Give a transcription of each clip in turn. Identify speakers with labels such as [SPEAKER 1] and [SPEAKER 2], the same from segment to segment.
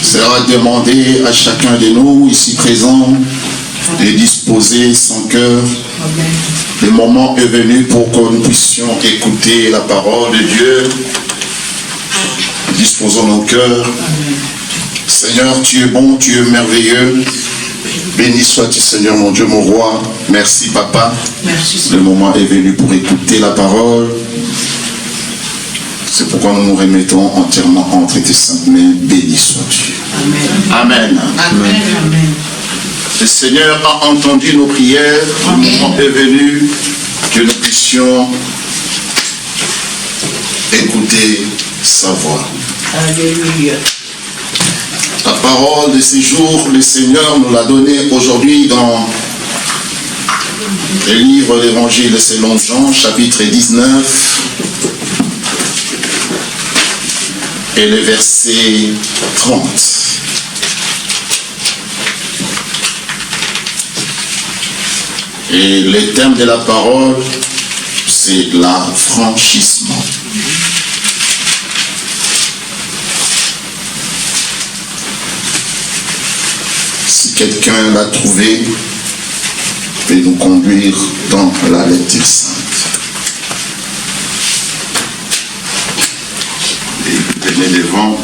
[SPEAKER 1] sera demandé à chacun de nous ici présents de disposer son cœur. Le moment est venu pour que nous puissions écouter la parole de Dieu. Disposons nos cœurs. Seigneur, tu es bon, tu es merveilleux. Béni sois-tu, Seigneur, mon Dieu, mon roi. Merci, Papa.
[SPEAKER 2] Merci.
[SPEAKER 1] Le moment est venu pour écouter la parole. C'est pourquoi nous nous remettons entièrement entre tes saintes mains. Béni sois-tu. Amen.
[SPEAKER 2] Amen. Amen.
[SPEAKER 1] Le Seigneur a entendu nos prières. Le moment est venu que nous puissions écouter sa voix.
[SPEAKER 2] Alléluia.
[SPEAKER 1] La parole de ces jours, le Seigneur nous l'a donnée aujourd'hui dans le livre de l'Évangile selon Jean, chapitre 19, et le verset 30. Et le thème de la parole, c'est l'affranchissement. Si quelqu'un l'a trouvé, peut nous conduire dans la lecture sainte. Et venez devant.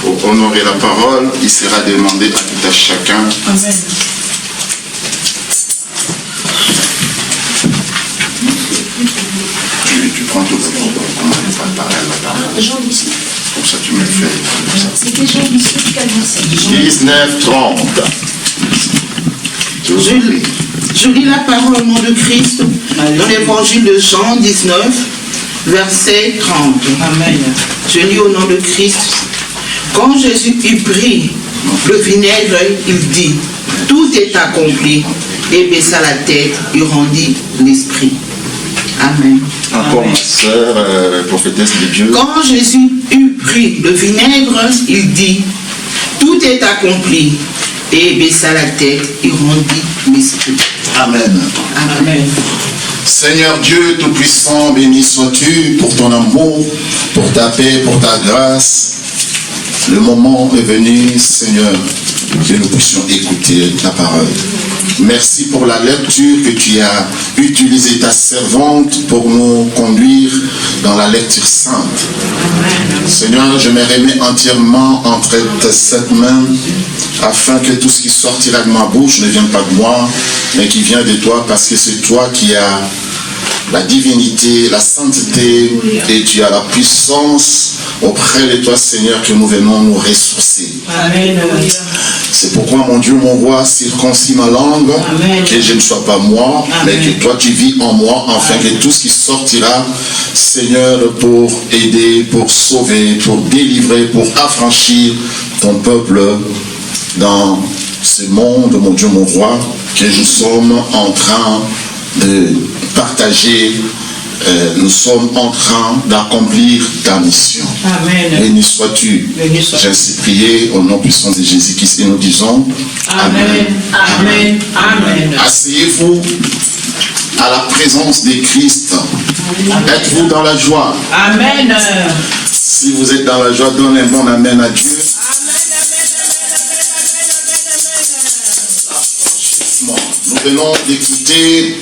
[SPEAKER 1] Pour honorer la parole, il sera demandé à tout à chacun.
[SPEAKER 2] Amen.
[SPEAKER 1] Tu prends tout le temps, comment on va parler à la parole.
[SPEAKER 3] Jean 19.
[SPEAKER 1] Comme ça tu me fais.
[SPEAKER 3] C'était Jean 19, quel verset?
[SPEAKER 1] 19, 30.
[SPEAKER 4] Je lis la parole au nom de Christ dans l'évangile de Jean 19, verset 30.
[SPEAKER 2] Amen.
[SPEAKER 4] Je lis au nom de Christ. Quand Jésus eut pris le vinaigre, il dit, tout est accompli, et baissa la tête, il rendit l'esprit. Amen.
[SPEAKER 1] Encore ma sœur, prophétesse de Dieu.
[SPEAKER 4] Quand Jésus eut pris le vinaigre, il dit, tout est accompli, et baissa la tête, il rendit l'esprit.
[SPEAKER 1] Amen.
[SPEAKER 4] Amen.
[SPEAKER 1] Seigneur Dieu Tout-Puissant, béni sois-tu pour ton amour, pour ta paix, pour ta grâce. Le moment est venu, Seigneur, que nous puissions écouter ta parole. Merci pour la lecture que tu as utilisée ta servante pour nous conduire dans la lecture sainte. Seigneur, je me remets entièrement entre tes sept mains afin que tout ce qui sortira de ma bouche ne vienne pas de moi, mais qui vient de toi, parce que c'est toi qui as la divinité, la sainteté, et tu as la puissance auprès de toi, Seigneur, que nous venons nous ressourcer.
[SPEAKER 2] Amen.
[SPEAKER 1] C'est pourquoi, mon Dieu, mon roi, circoncis ma langue,
[SPEAKER 2] Amen.
[SPEAKER 1] que je ne sois pas moi,
[SPEAKER 2] Amen.
[SPEAKER 1] mais que toi tu vis en moi, afin que tout ce qui sortira, Seigneur, pour aider, pour sauver, pour délivrer, pour affranchir ton peuple dans ce monde, mon Dieu, mon roi, que nous sommes en train de partager, nous sommes en train d'accomplir ta mission.
[SPEAKER 2] Amen.
[SPEAKER 1] Béni sois-tu.
[SPEAKER 2] Béni sois-tu.
[SPEAKER 1] J'ai ainsi prié au nom puissant de Jésus-Christ et nous disons
[SPEAKER 2] Amen. Amen. Amen.
[SPEAKER 1] Asseyez-vous à la présence de Christ. Êtes-vous dans la joie?
[SPEAKER 2] Amen.
[SPEAKER 1] Si vous êtes dans la joie, donnez un bon amen à Dieu. Nous venons d'écouter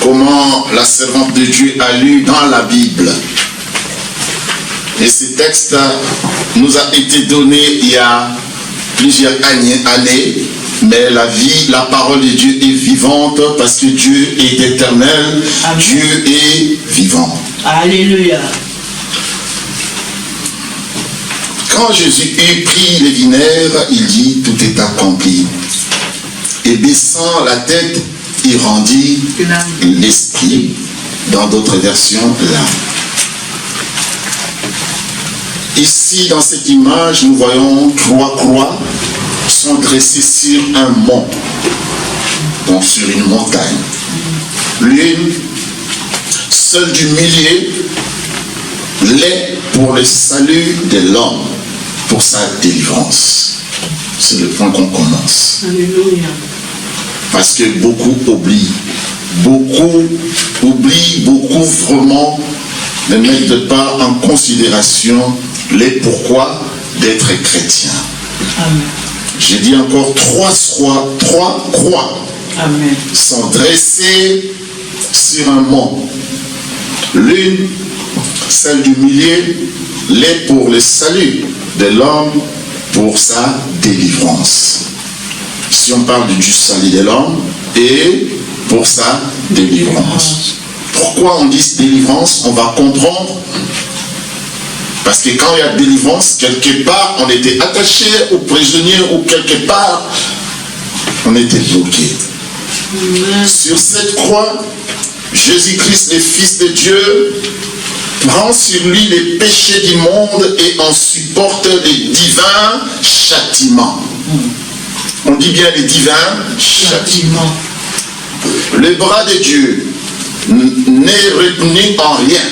[SPEAKER 1] comment la servante de Dieu a lu dans la Bible. Et ce texte nous a été donné il y a plusieurs années, mais la parole de Dieu est vivante parce que Dieu est éternel,
[SPEAKER 2] Amen.
[SPEAKER 1] Dieu est vivant.
[SPEAKER 2] Alléluia.
[SPEAKER 1] Quand Jésus eut pris le vinaigre, il dit, tout est accompli. Et baissant la tête, il rendit l'esprit. Dans d'autres versions, l'âme. Ici, dans cette image, nous voyons trois croix sont dressées sur un mont, donc sur une montagne. L'une, celle du milieu, l'est pour le salut de l'homme, pour sa délivrance. C'est le point qu'on commence.
[SPEAKER 2] Alléluia.
[SPEAKER 1] Parce que beaucoup oublient. Beaucoup oublient, beaucoup vraiment ne mettent pas en considération les pourquoi d'être chrétien.
[SPEAKER 2] Amen.
[SPEAKER 1] J'ai dit encore trois croix
[SPEAKER 2] Amen.
[SPEAKER 1] sont dressées sur un mont. L'une, celle du milieu, l'est pour le salut de l'homme, pour sa délivrance. Si on parle du salut de l'homme, et pour sa délivrance. Pourquoi on dit délivrance? On va comprendre. Parce que quand il y a délivrance, quelque part, on était attaché ou prisonnier, ou quelque part, on était bloqué. Sur cette croix, Jésus-Christ, le Fils de Dieu, prend sur lui les péchés du monde et en supporte les divins châtiments. On dit bien les divins châtiments. Le bras de Dieu n'est retenu en rien.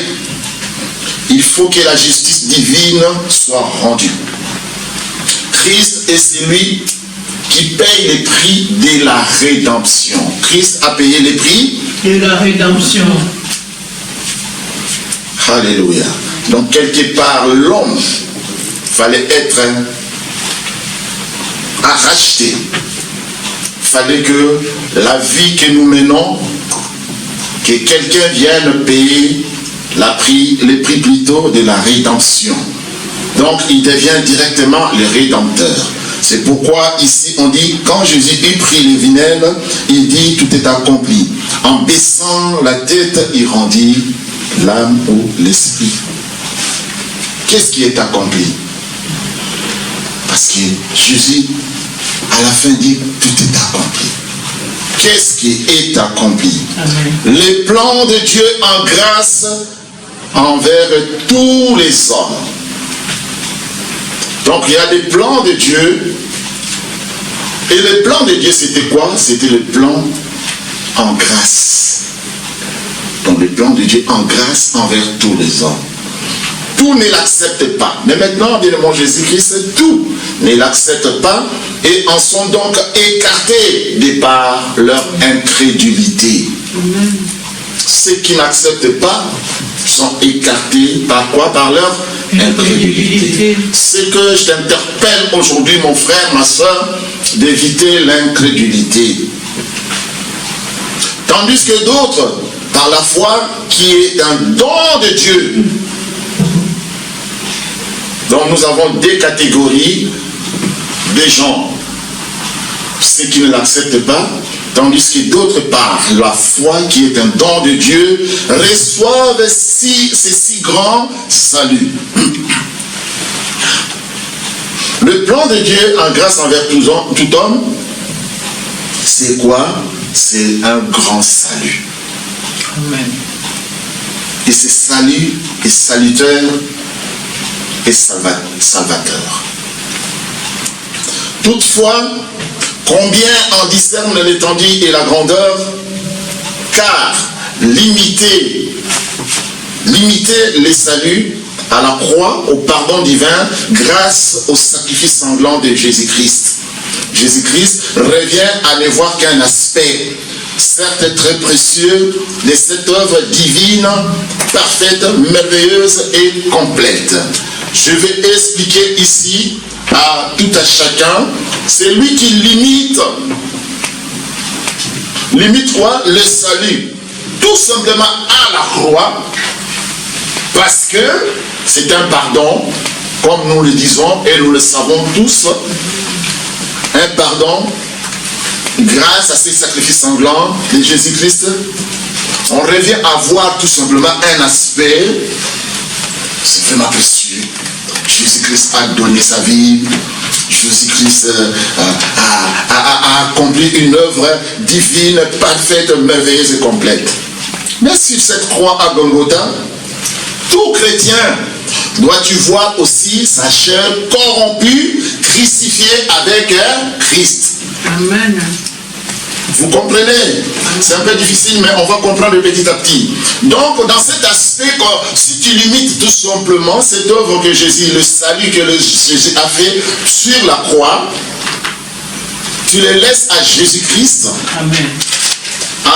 [SPEAKER 1] Il faut que la justice divine soit rendue. Christ est celui qui paye les prix de la rédemption. Christ a payé les prix
[SPEAKER 2] De la rédemption.
[SPEAKER 1] Alléluia. Donc quelque part, l'homme fallait être racheté. Fallait que la vie que nous menons, que quelqu'un vienne payer les prix plutôt de la rédemption. Donc il devient directement le rédempteur. C'est pourquoi ici on dit, quand Jésus eut pris les vinaigres, il dit tout est accompli. En baissant la tête, il rendit l'âme ou l'esprit. Qu'est-ce qui est accompli? Parce que Jésus, à la fin, dit tout est accompli. Qu'est-ce qui est accompli?
[SPEAKER 2] Amen.
[SPEAKER 1] Les plans de Dieu en grâce envers tous les hommes. Donc il y a des plans de Dieu. Et le plan de Dieu, c'était quoi? C'était le plan en grâce. Donc le plan de Dieu en grâce envers tous les hommes. Tout ne l'accepte pas. Mais maintenant, bien mon Jésus-Christ, tout ne l'accepte pas et en sont donc écartés de par leur incrédulité.
[SPEAKER 2] Amen.
[SPEAKER 1] Ceux qui n'acceptent pas sont écartés par quoi? Par leur incrédulité. C'est que je t'interpelle aujourd'hui, mon frère, ma soeur, d'éviter l'incrédulité. Tandis que d'autres, par la foi, qui est un don de Dieu. Donc nous avons deux catégories de gens. Ceux qui ne l'acceptent pas, tandis que d'autres, par la foi, qui est un don de Dieu, reçoivent ces si grands saluts. Le plan de Dieu en grâce envers tout homme, c'est quoi? C'est un grand salut.
[SPEAKER 2] Amen.
[SPEAKER 1] Et ce salut est salutaire et salvateur. Toutefois, combien en discerne l'étendue et la grandeur? Car limiter les saluts à la croix, au pardon divin, grâce au sacrifice sanglant de Jésus-Christ. Jésus-Christ revient à ne voir qu'un aspect, certes très précieux, de cette œuvre divine, parfaite, merveilleuse et complète. Je vais expliquer ici à tout à chacun, c'est lui qui limite quoi? Le salut, tout simplement à la croix, parce que c'est un pardon, comme nous le disons et nous le savons tous, un pardon grâce à ces sacrifices sanglants de Jésus-Christ. On revient à voir tout simplement un aspect, c'est vraiment précieux. Jésus-Christ a donné sa vie, Jésus-Christ a accompli une œuvre divine, parfaite, merveilleuse et complète. Mais sur cette croix à Golgotha, tout chrétien doit-tu voir aussi sa chair corrompue, crucifiée avec Christ.
[SPEAKER 2] Amen.
[SPEAKER 1] Vous comprenez? C'est un peu difficile, mais on va comprendre petit à petit. Donc, dans cet aspect, si tu limites tout simplement cette œuvre que Jésus, le salut que Jésus a fait sur la croix, tu le laisses à Jésus-Christ.
[SPEAKER 2] Amen.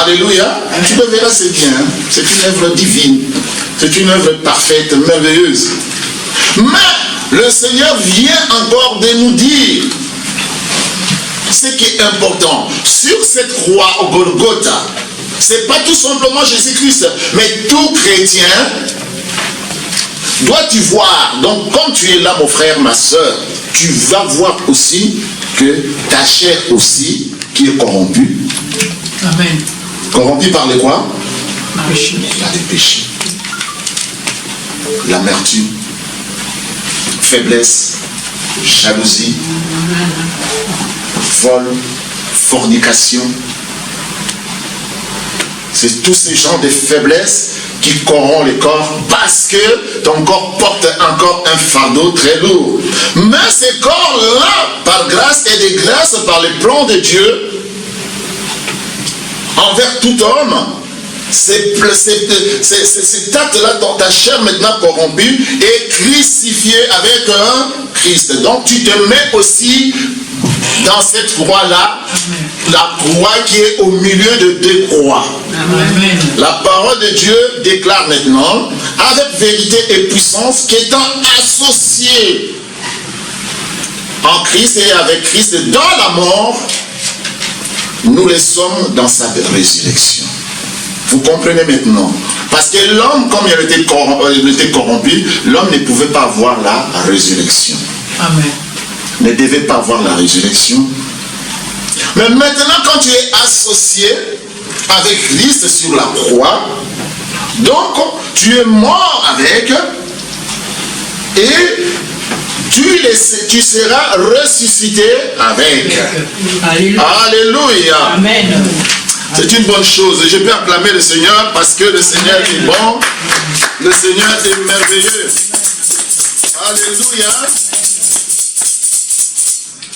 [SPEAKER 1] Alléluia. Tu le verras, c'est bien. C'est une œuvre divine. C'est une œuvre parfaite, merveilleuse. Mais le Seigneur vient encore de nous dire ce qui est important. Sur cette croix au Golgotha, c'est pas tout simplement Jésus-Christ, mais tout chrétien dois-tu voir. Donc quand tu es là, mon frère, ma soeur, tu vas voir aussi que ta chair aussi, qui est corrompue.
[SPEAKER 2] Amen.
[SPEAKER 1] Corrompue par les quoi?
[SPEAKER 2] Péché.
[SPEAKER 1] Par les péchés. L'amertume, faiblesse, jalousie, vol, fornication. C'est tous ces genres de faiblesses qui corrompent le corps parce que ton corps porte encore un fardeau très lourd. Mais ce corps-là, par grâce et de grâce, par le plan de Dieu, envers tout homme, cet acte-là dans ta chair maintenant corrompue est crucifié avec un Christ. Donc tu te mets aussi dans cette croix-là, la croix qui est au milieu de deux croix.
[SPEAKER 2] Amen.
[SPEAKER 1] La parole de Dieu déclare maintenant, avec vérité et puissance, qu'étant associés en Christ et avec Christ dans la mort, nous les sommes dans sa résurrection. Vous comprenez maintenant? Parce que l'homme, comme il était corrompu, l'homme ne pouvait pas avoir la résurrection.
[SPEAKER 2] Amen.
[SPEAKER 1] Ne devait pas avoir la résurrection. Mais maintenant, quand tu es associé avec Christ sur la croix, donc tu es mort avec et tu seras ressuscité avec.
[SPEAKER 2] Alléluia.
[SPEAKER 1] Alléluia.
[SPEAKER 2] Amen.
[SPEAKER 1] C'est une bonne chose. Et je peux acclamer le Seigneur parce que le Seigneur est bon. Le Seigneur est merveilleux. Alléluia.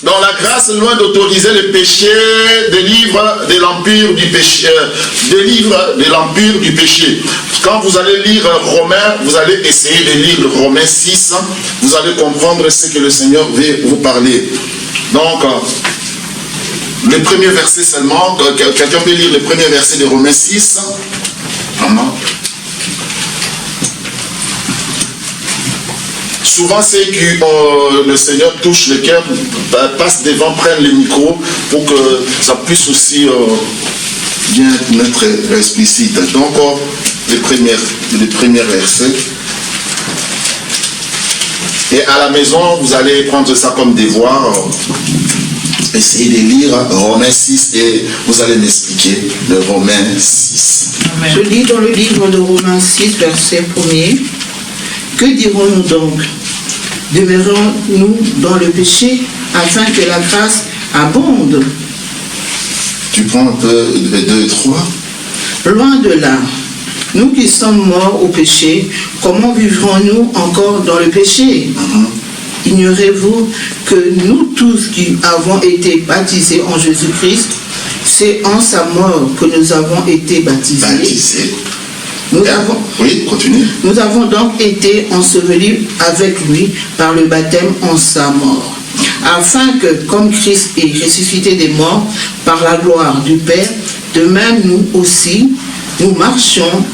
[SPEAKER 1] Dans la grâce, loin d'autoriser le péché, délivre de l'empire du péché. Délivre de l'empire du péché. Quand vous allez lire Romains, vous allez essayer de lire Romains 6. Vous allez comprendre ce que le Seigneur veut vous parler. Donc, le premier verset seulement. Quelqu'un peut lire le premier verset de Romains 6. Souvent, ceux qui le Seigneur touche le cœur, passent devant, prennent le micro pour que ça puisse aussi bien être explicite. Donc, le premier verset. Et à la maison, vous allez prendre ça comme devoir. Essayez de lire Romains 6 et vous allez m'expliquer le Romains 6.
[SPEAKER 2] Amen.
[SPEAKER 4] Je lis dans le livre de Romains 6, verset 1er. Que dirons-nous donc? Demeurons-nous dans le péché afin que la grâce abonde?
[SPEAKER 1] Tu prends un peu 2 et 3.
[SPEAKER 4] Loin de là. Nous qui sommes morts au péché, comment vivrons-nous encore dans le péché? Ignorez-vous que nous tous qui avons été baptisés en Jésus-Christ, c'est en sa mort que nous avons été baptisés.
[SPEAKER 1] Oui, continue.
[SPEAKER 4] Nous avons donc été ensevelis avec lui par le baptême en sa mort, afin que, comme Christ est ressuscité des morts par la gloire du Père, de même nous aussi, nous marchions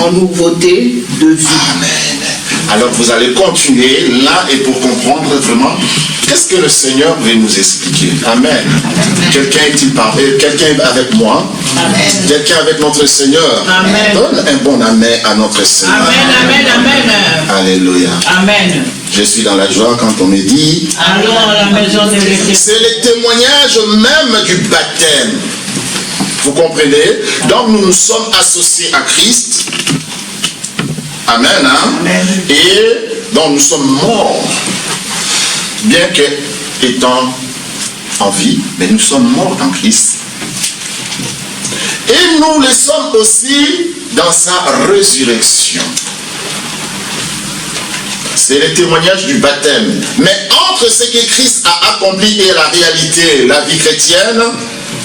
[SPEAKER 4] en nouveauté de vie.
[SPEAKER 1] Amen. Alors vous allez continuer là et pour comprendre vraiment qu'est-ce que le Seigneur veut nous expliquer. Amen. Quelqu'un est-il parlé? Quelqu'un est avec moi?
[SPEAKER 2] Amen.
[SPEAKER 1] Quelqu'un avec notre Seigneur?
[SPEAKER 2] Amen.
[SPEAKER 1] Donne un bon amen à notre Seigneur.
[SPEAKER 2] Amen, amen, amen.
[SPEAKER 1] Alléluia.
[SPEAKER 2] Amen.
[SPEAKER 1] Je suis dans la joie quand on me dit.
[SPEAKER 2] Allons à la maison de l'Éternel.
[SPEAKER 1] C'est le témoignage même du baptême. Vous comprenez? Donc nous nous sommes associés à Christ. Amen, hein?
[SPEAKER 2] Amen.
[SPEAKER 1] Et donc nous sommes morts. Bien que étant en vie, mais nous sommes morts en Christ. Et nous le sommes aussi dans sa résurrection. C'est le témoignage du baptême. Mais entre ce que Christ a accompli et la réalité, la vie chrétienne,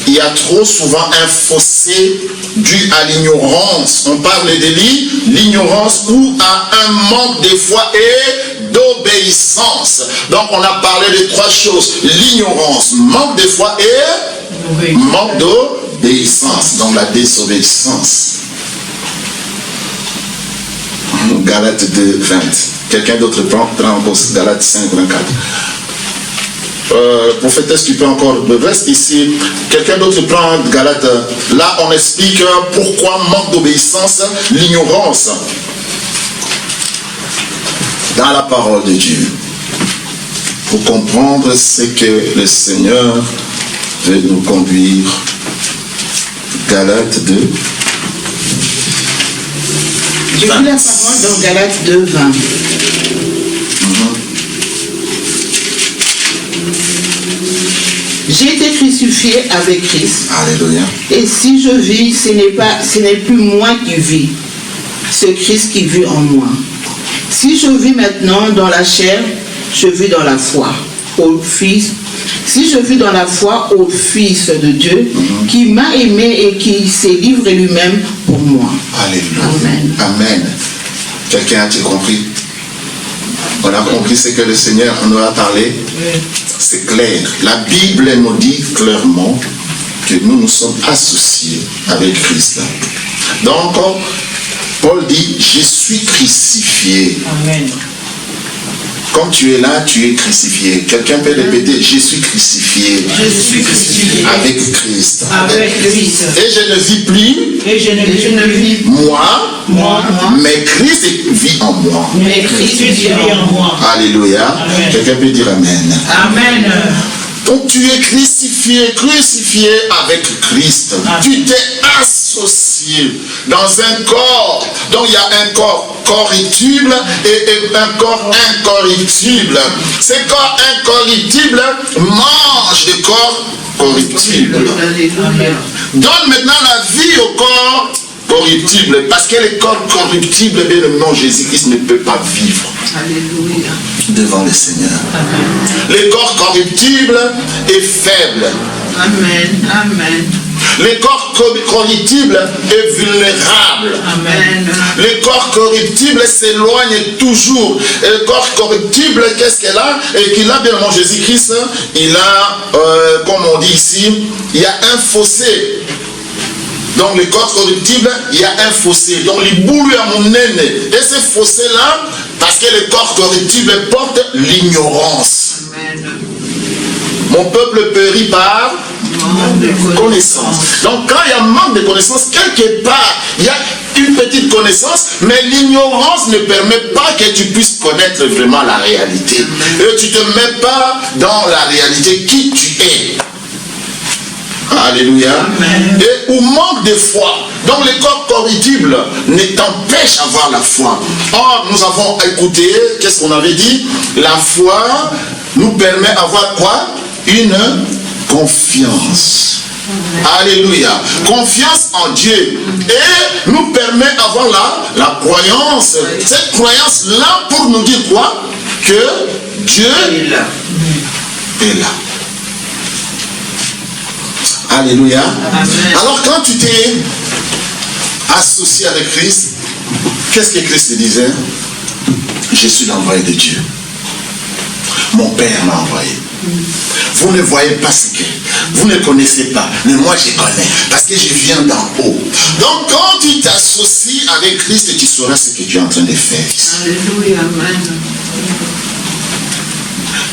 [SPEAKER 1] il y a trop souvent un fossé dû à l'ignorance. On parle de l'ignorance ou à un manque de foi et d'obéissance. Donc on a parlé de 3 choses. L'ignorance, manque de foi et manque d'obéissance. Donc la désobéissance. Galates 2, 20. Quelqu'un d'autre prend encore Galates 5, 24. Prophétesse, tu peux encore le reste ici. Quelqu'un d'autre prend Galates. Là, on explique pourquoi manque d'obéissance, l'ignorance dans la parole de Dieu. Pour comprendre ce que le Seigneur veut nous conduire. Galates 2.
[SPEAKER 4] J'ai vu la parole dans Galates 2, 20. J'ai été crucifié avec Christ.
[SPEAKER 1] Alléluia.
[SPEAKER 4] Et si je vis, ce n'est plus moi qui vis, c'est Christ qui vit en moi. Si je vis maintenant dans la chair, je vis dans la foi au Fils. Si je vis dans la foi au Fils de Dieu, qui m'a aimé et qui s'est livré lui-même pour moi.
[SPEAKER 1] Alléluia.
[SPEAKER 4] Amen.
[SPEAKER 1] Amen. Quelqu'un a-t-il compris? On a compris ce que le Seigneur nous a parlé. C'est clair. La Bible nous dit clairement que nous sommes associés avec Christ. Donc, Paul dit, je suis crucifié.
[SPEAKER 2] Amen.
[SPEAKER 1] Comme tu es là, tu es crucifié. Quelqu'un peut répéter, je suis crucifié.
[SPEAKER 2] Je suis crucifié
[SPEAKER 1] Avec Christ.
[SPEAKER 2] avec Christ.
[SPEAKER 1] Et je ne vis plus,
[SPEAKER 2] Et je ne vis
[SPEAKER 1] moi, mais Christ vit en moi.
[SPEAKER 2] mais Christ vit en moi.
[SPEAKER 1] Alléluia.
[SPEAKER 2] Amen.
[SPEAKER 1] Quelqu'un peut dire Amen.
[SPEAKER 2] Amen.
[SPEAKER 1] Donc tu es crucifié avec Christ.
[SPEAKER 2] Amen.
[SPEAKER 1] Tu t'es associé dans un corps. Donc il y a un corps corruptible et un corps incorruptible. Ce corps incorruptible mange des corps corruptibles.
[SPEAKER 4] Alléluia.
[SPEAKER 1] Donne maintenant la vie au corps corruptible. Parce que le corps corruptible, bien le nom Jésus-Christ ne peut pas vivre
[SPEAKER 4] Alléluia.
[SPEAKER 1] devant le Seigneur. Le corps corruptible est faible.
[SPEAKER 4] Amen. Amen.
[SPEAKER 1] Le corps corruptible est vulnérable.
[SPEAKER 2] Amen.
[SPEAKER 1] Le corps corruptible s'éloigne toujours. Et le corps corruptible, qu'est-ce qu'elle a? Et qu'il a bien mon Jésus-Christ, il a, comme on dit ici, il y a un fossé. Donc le corps corruptible, il y a un fossé. Donc les boulus à mon aîné. Et ce fossé-là, parce que le corps corruptible porte l'ignorance.
[SPEAKER 4] Amen.
[SPEAKER 1] Mon peuple périt par connaissance. Donc quand il y a un manque de connaissance, quelque part, il y a une petite connaissance, mais l'ignorance ne permet pas que tu puisses connaître vraiment la réalité. Et tu ne te mets pas dans la réalité qui tu es. Alléluia.
[SPEAKER 2] Amen.
[SPEAKER 1] Et au manque de foi. Donc le corps corruptible ne t'empêche d'avoir la foi. Or, nous avons écouté, qu'est-ce qu'on avait dit? La foi nous permet d'avoir quoi? Une confiance. Alléluia. Confiance en Dieu. Et nous permet d'avoir la croyance. Cette croyance-là pour nous dire quoi? Que Dieu est là. Alléluia.
[SPEAKER 4] Amen.
[SPEAKER 1] Alors quand tu t'es associé avec Christ, qu'est-ce que Christ disait? Je suis l'envoyé de Dieu. Mon Père m'a envoyé. Vous ne voyez pas ce que vous ne connaissez pas, mais moi je connais, parce que je viens d'en haut. Donc quand tu t'associes avec Christ, tu sauras ce que tu es en train de faire.
[SPEAKER 4] Alléluia. Amen.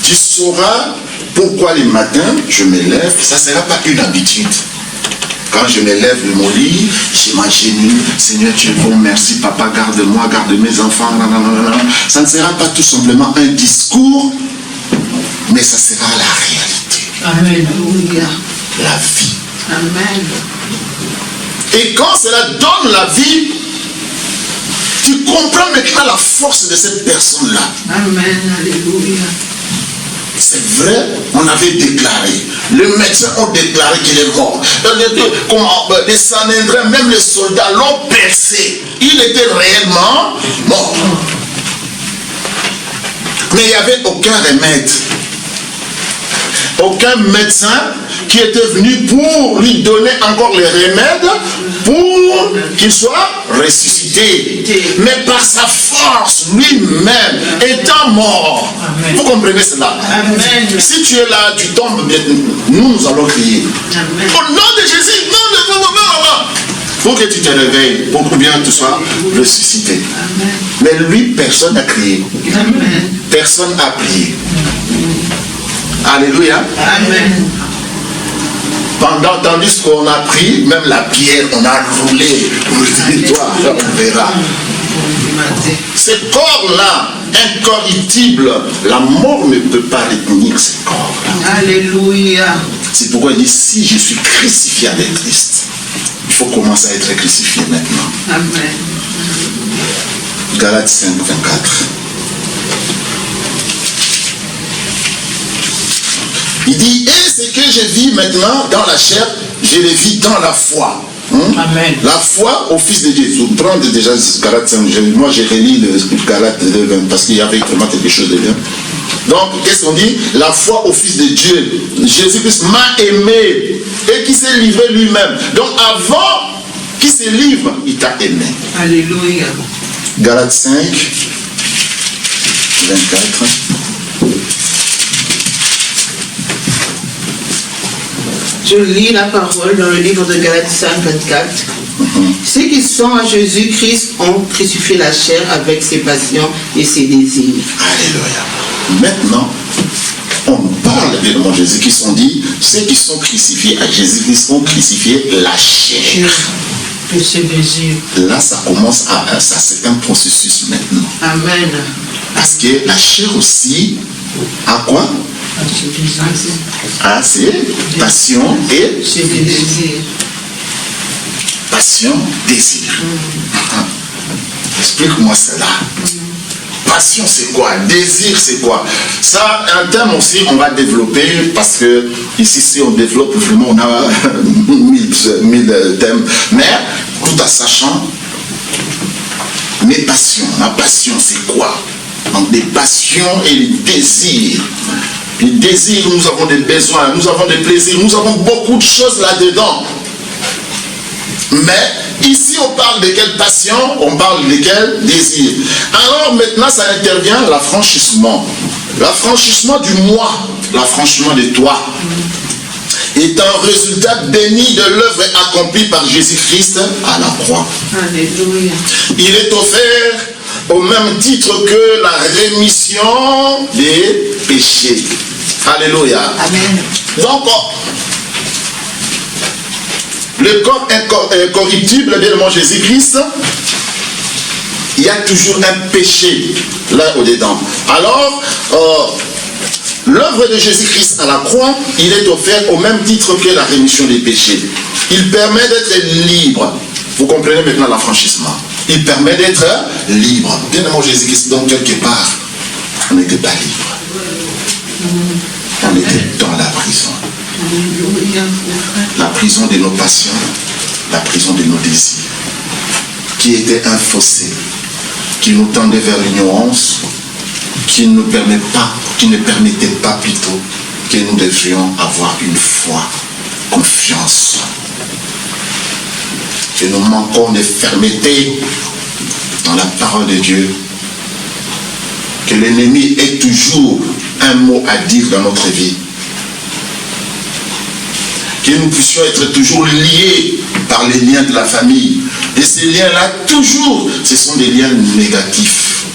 [SPEAKER 1] Tu sauras pourquoi les matins je me lève. Ça ne sera pas une habitude. Quand je me lève de mon lit, j'imagine, Seigneur, tu es bon, merci, papa, garde-moi, garde mes enfants. Nanana. Ça ne sera pas tout simplement un discours, mais ça sera la réalité.
[SPEAKER 2] Amen.
[SPEAKER 4] Alléluia.
[SPEAKER 1] La vie.
[SPEAKER 4] Amen.
[SPEAKER 1] Et quand cela donne la vie, tu comprends maintenant la force de cette personne-là.
[SPEAKER 4] Amen. Alléluia.
[SPEAKER 1] C'est vrai, on avait déclaré. Les médecins ont déclaré qu'il est mort. Les Sanhédrins, même les soldats l'ont percé. Il était réellement mort. Mais il n'y avait aucun remède. Aucun médecin qui était venu pour lui donner encore les remèdes pour qu'il soit ressuscité. Mais par sa force, lui-même, étant mort.
[SPEAKER 2] Amen.
[SPEAKER 1] Vous comprenez cela?
[SPEAKER 2] Amen.
[SPEAKER 1] Si tu es là, tu tombes, nous allons crier.
[SPEAKER 4] Amen.
[SPEAKER 1] Au nom de Jésus, non, pour que tu te réveilles, pour que bien tu sois ressuscité. Mais lui, personne n'a crié. Personne n'a prié. Alléluia.
[SPEAKER 2] Amen.
[SPEAKER 1] Tandis qu'on a pris, même la pierre, on a roulé. Toi, on verra. Ce corps-là, incorruptible, la mort ne peut pas retenir ce corps.
[SPEAKER 2] Alléluia.
[SPEAKER 1] C'est pourquoi il dit, si je suis crucifié avec Christ, il faut commencer à être crucifié maintenant.
[SPEAKER 2] Amen.
[SPEAKER 1] Galates 5, 24. Il dit, et ce que je vis maintenant dans la chair, je le vis dans la foi.
[SPEAKER 2] Amen.
[SPEAKER 1] La foi au Fils de Dieu. Vous prenez déjà Galates 5, moi j'ai relis le Galates 20 parce qu'il y avait vraiment quelque chose de bien. Donc, qu'est-ce qu'on dit? La foi au Fils de Dieu. Jésus-Christ m'a aimé et qui s'est livré lui-même. Donc, avant qu'il se livre, il t'a aimé.
[SPEAKER 2] Alléluia.
[SPEAKER 1] Galates 5, 24.
[SPEAKER 4] Je lis la parole dans le livre de Galates 5, 24. Ceux qui sont à Jésus-Christ ont crucifié la chair avec ses passions et ses désirs.
[SPEAKER 1] Alléluia. Maintenant, on parle de Jésus-Christ, on dit, ceux qui sont crucifiés à Jésus-Christ ont crucifié la chair.
[SPEAKER 2] Et ses désirs.
[SPEAKER 1] Là, ça commence à... Ça, c'est un processus maintenant.
[SPEAKER 2] Amen.
[SPEAKER 1] Parce que la chair aussi, a quoi?
[SPEAKER 2] À ses désirs.
[SPEAKER 1] A ses passions et...
[SPEAKER 2] Ses désirs.
[SPEAKER 1] Passion, désir. Explique-moi cela. Passion, c'est quoi? Désir, c'est quoi? Ça, un thème aussi, on va développer parce que ici, si on développe vraiment, on a 1000 thèmes. Mais, tout en sachant, mes passions, ma passion, c'est quoi? Donc, des passions et les désirs. Les désirs, nous avons des besoins, nous avons des plaisirs, nous avons beaucoup de choses là-dedans. Mais ici on parle de quelle passion, on parle de quel désir. Alors maintenant ça intervient l'affranchissement. L'affranchissement du moi, l'affranchissement de toi est un résultat béni de l'œuvre accomplie par Jésus-Christ à la croix.
[SPEAKER 2] Alléluia.
[SPEAKER 1] Il est offert au même titre que la rémission des péchés. Alléluia.
[SPEAKER 3] Amen.
[SPEAKER 1] Donc, le corps incorruptible, bien aimé Jésus-Christ, il y a toujours un péché là au-dedans. Alors, l'œuvre de Jésus-Christ à la croix, il est offert au même titre que la rémission des péchés. Il permet d'être libre. Vous comprenez maintenant l'affranchissement. Il permet d'être libre. Bien aimé Jésus-Christ, donc quelque part, on n'était pas libre. On était dans la prison. La prison de nos passions, la prison de nos désirs, qui était un fossé, qui nous tendait vers l'ignorance, qui ne permettait pas plutôt que nous devions avoir une foi, confiance, que nous manquons de fermeté dans la parole de Dieu, que l'ennemi ait toujours un mot à dire dans notre vie, que nous puissions être toujours liés par les liens de la famille. Et ces liens-là, toujours, ce sont des liens négatifs.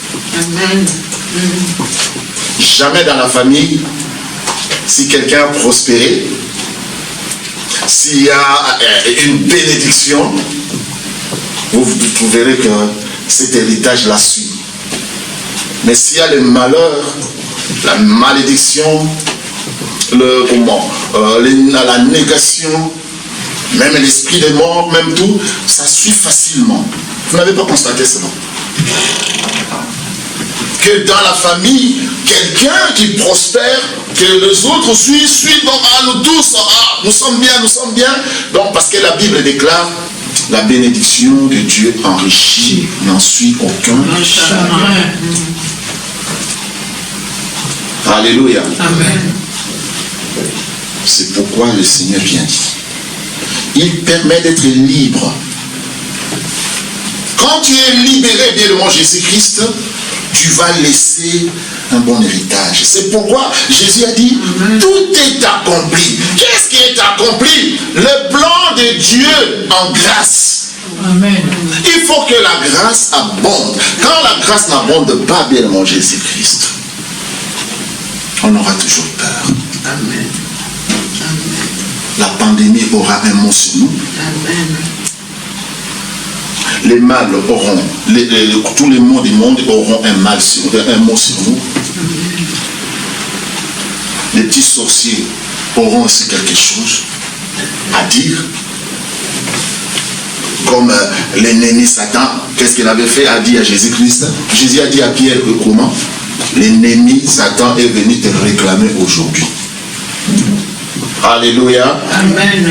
[SPEAKER 2] Amen.
[SPEAKER 1] Jamais dans la famille, si quelqu'un a prospéré, s'il y a une bénédiction, vous verrez que cet héritage la suit. Mais s'il y a le malheur, la malédiction, la négation, même l'esprit des morts, même tout, ça suit facilement. Vous n'avez pas constaté cela? Que dans la famille, quelqu'un qui prospère, que les autres suivent, donc nous tous, nous sommes bien. Donc parce que la Bible déclare, la bénédiction de Dieu enrichit, n'en suit aucun chagrin. Alléluia.
[SPEAKER 2] Amen.
[SPEAKER 1] C'est pourquoi le Seigneur vient dit. Il permet d'être libre. Quand tu es libéré, bien de mon Jésus-Christ, tu vas laisser un bon héritage. C'est pourquoi Jésus a dit, tout est accompli. Qu'est-ce qui est accompli? Le plan de Dieu en grâce
[SPEAKER 2] Amen.
[SPEAKER 1] Il faut que la grâce abonde. Quand la grâce n'abonde pas, bien mon Jésus-Christ, on aura toujours peur.
[SPEAKER 2] Amen.
[SPEAKER 1] La pandémie aura un mot sur nous.
[SPEAKER 2] Amen.
[SPEAKER 1] Les mâles auront, tous les mots du monde auront un mot sur nous. Les petits sorciers auront aussi quelque chose à dire. Comme l'ennemi Satan, qu'est-ce qu'il avait fait, a dit à Jésus-Christ. Jésus a dit à Pierre que comment l'ennemi Satan est venu te réclamer aujourd'hui. Alléluia.
[SPEAKER 2] Amen.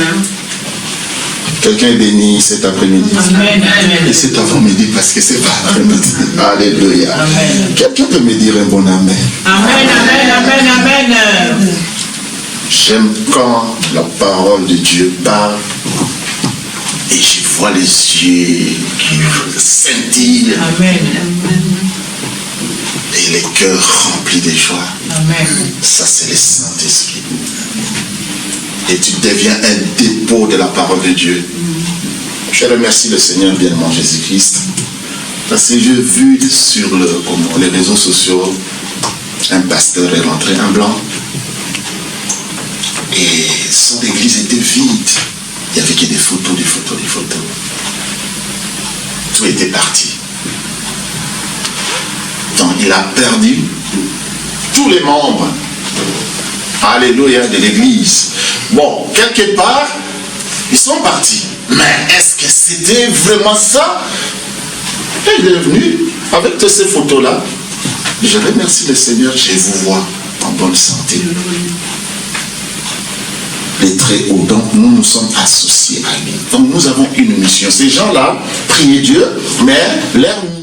[SPEAKER 1] Quelqu'un est béni cet après-midi.
[SPEAKER 2] Amen.
[SPEAKER 1] Et cet avant-midi parce que c'est pas après-midi. Alléluia.
[SPEAKER 2] Amen.
[SPEAKER 1] Quelqu'un peut me dire un bon amen.
[SPEAKER 2] Amen. Amen. Amen. Amen.
[SPEAKER 1] J'aime quand la parole de Dieu parle et je vois les yeux qui scintillent
[SPEAKER 2] Amen.
[SPEAKER 1] et les cœurs remplis de joie.
[SPEAKER 2] Amen.
[SPEAKER 1] Ça, c'est le Saint-Esprit. Et tu deviens un dépôt de la parole de Dieu. Je remercie le Seigneur, bien mon Jésus-Christ, parce que j'ai vu sur les réseaux sociaux un pasteur est rentré en blanc et son église était vide. Il n'y avait que des photos. Tout était parti. Donc il a perdu tous les membres. Alléluia, de l'église. Bon, quelque part, ils sont partis. Mais est-ce que c'était vraiment ça? Et il est venu avec toutes ces photos-là. Je remercie le Seigneur, je vous vois en bonne santé. Les très hauts, donc nous sommes associés à lui. Donc nous avons une mission. Ces gens-là, priez Dieu, mais leur